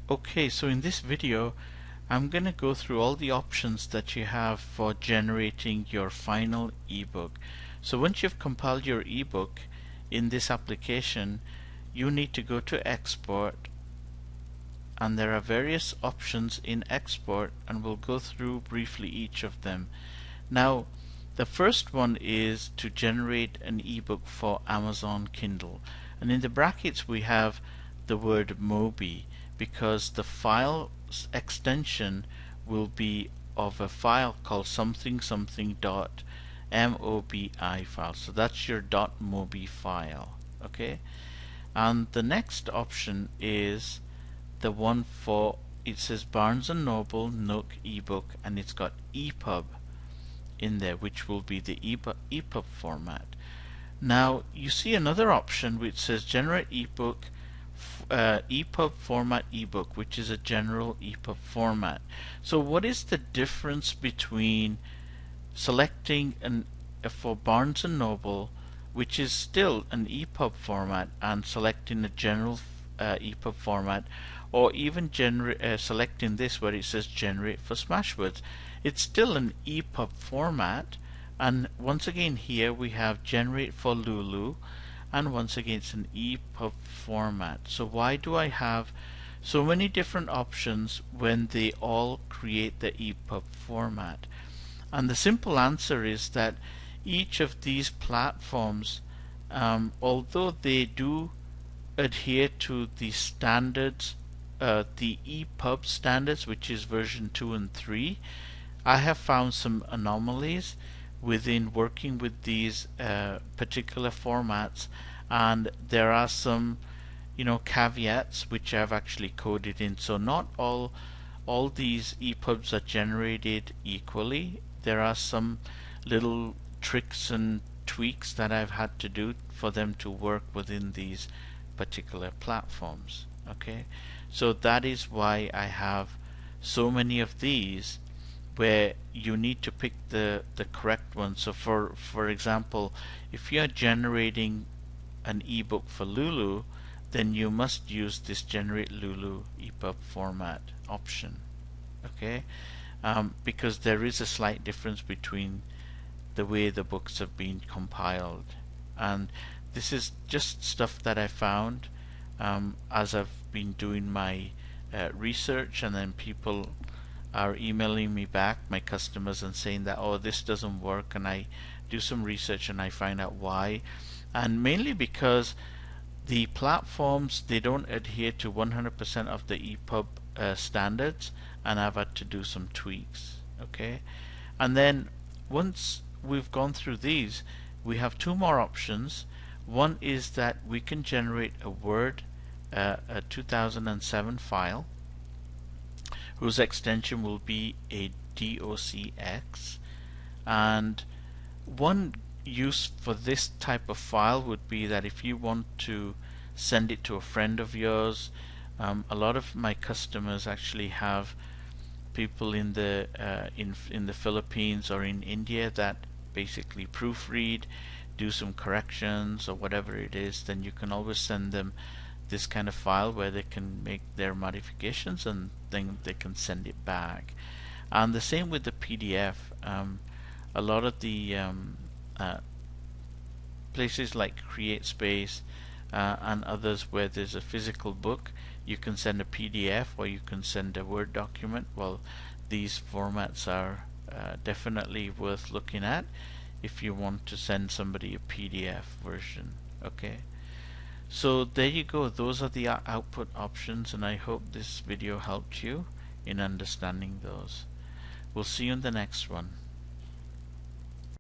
Okay, so in this video I'm going to go through all the options that you have for generating your final ebook. So once you've compiled your ebook in this application, you need to go to export, and there are various options in export, and we'll go through briefly each of them. Now the first one is to generate an ebook for Amazon Kindle, and in the brackets we have the word Mobi because the file extension will be of a file called something something dot mobi file. So that's your .mobi file. Okay, and the next option is the one for, it says Barnes & Noble Nook ebook, and it's got EPUB in there, which will be the EPUB format. Now you see another option which says generate ebook EPUB format ebook, which is a general EPUB format. So what is the difference between selecting for Barnes & Noble, which is still an EPUB format, and selecting a general EPUB format, or even selecting this where it says generate for Smashwords? It's still an EPUB format, and once again here we have generate for Lulu, and once again it's an EPUB format. So why do I have so many different options when they all create the EPUB format? And the simple answer is that each of these platforms, although they do adhere to the standards, the EPUB standards, which is version 2 and 3, I have found some anomalies within working with these particular formats, and there are some caveats which I've actually coded in. So not all these EPUBs are generated equally. There are some little tricks and tweaks that I've had to do for them to work within these particular platforms. Okay, so that is why I have so many of these where you need to pick the correct one. So for example, if you are generating an ebook for Lulu, then you must use this generate Lulu EPUB format option. Okay, because there is a slight difference between the way the books have been compiled, and this is just stuff that I found as I've been doing my research, and then people are emailing me back, my customers, and saying that, oh, this doesn't work, and I do some research and I find out why. And mainly because the platforms, they don't adhere to 100% of the EPUB standards, and I've had to do some tweaks. Okay, and then once we've gone through these, we have two more options. One is that we can generate a Word a 2007 file whose extension will be a docx, and one use for this type of file would be that if you want to send it to a friend of yours, a lot of my customers actually have people in the Philippines or in India that basically proofread, do some corrections or whatever it is, then you can always send them this kind of file where they can make their modifications and then they can send it back. And the same with the PDF. A lot of the places like CreateSpace and others where there's a physical book, you can send a PDF or you can send a Word document. Well, these formats are definitely worth looking at if you want to send somebody a PDF version. Okay, so there you go. Those are the output options, and I hope this video helped you in understanding those. We'll see you in the next one.